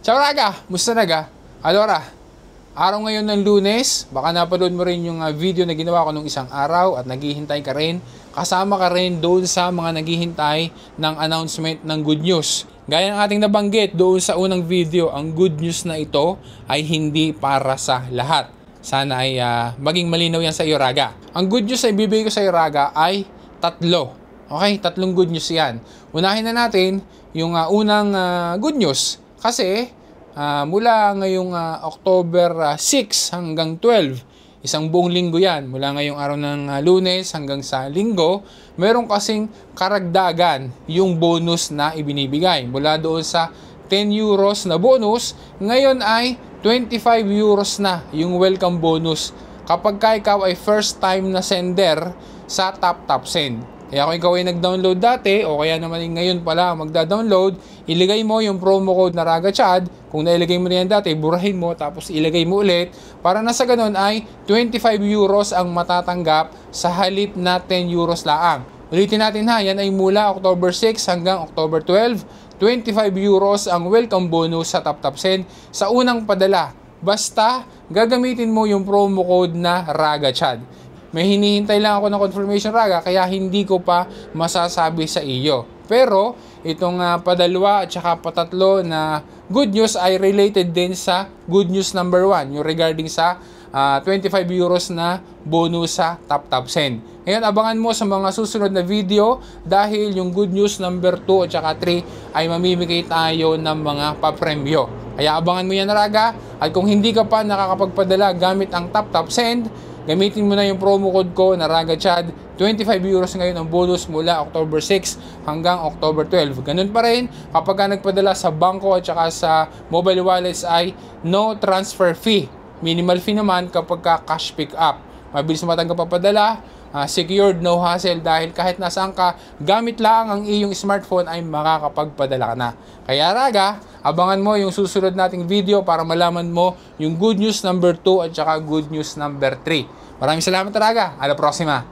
Ciao raga! Musta naga? Allora, araw ngayon ng Lunes, baka napanood mo rin yung video na ginawa ko nung isang araw at naghihintay ka rin. Kasama ka rin doon sa mga naghihintay ng announcement ng good news. Gaya ng ating nabanggit doon sa unang video, ang good news na ito ay hindi para sa lahat. Sana ay maging malinaw yan sa iyo raga. Ang good news na ibibigay ko sa iyo raga ay tatlo. Okay, tatlong good news yan. Unahin na natin yung unang good news. Kasi mula ngayong October 6 hanggang 12, isang buong linggo yan. Mula ngayong araw ng Lunes hanggang sa linggo, meron kasing karagdagan yung bonus na ibinibigay. Mula doon sa 10 euros na bonus, ngayon ay 25 euros na yung welcome bonus kapag ikaw ay first time na sender sa TapTap Send. Kaya kung ikaw ay nag-download dati o kaya naman ngayon pala magda-download, ilagay mo yung promo code na RagaChad. Kung nailagay mo na yan dati, burahin mo tapos ilagay mo ulit para na sa ganun ay 25 euros ang matatanggap sa halip na 10 euros laang. Ulitin natin ha, yan ay mula October 6 hanggang October 12, 25 euros ang welcome bonus sa TapTap Send sa unang padala. Basta gagamitin mo yung promo code na RagaChad. May hinihintay lang ako ng confirmation raga kaya hindi ko pa masasabi sa iyo. Pero itong padalwa at saka patatlo na good news ay related din sa good news number 1, yung regarding sa 25 euros na bonus sa TapTap Send. Ngayon abangan mo sa mga susunod na video dahil yung good news number 2 at saka 3 ay mamimigay tayo ng mga papremyo. Kaya abangan mo yan raga at kung hindi ka pa nakakapagpadala gamit ang TapTap Send, gamitin mo na yung promo code ko na RagaChad. 25 euros ngayon ang bonus mula October 6 hanggang October 12. Ganun pa rin, kapag ka nagpadala sa bangko at saka sa mobile wallets ay no transfer fee. Minimal fee naman kapag ka cash pick up. Mabilis matanggap ang padala, secured, no hassle dahil kahit nasaan ka, gamit lang ang iyong smartphone ay makakapagpadala ka na. Kaya raga, abangan mo yung susunod nating video para malaman mo yung good news number 2 at saka good news number 3. Maraming salamat raga. Ala proxima.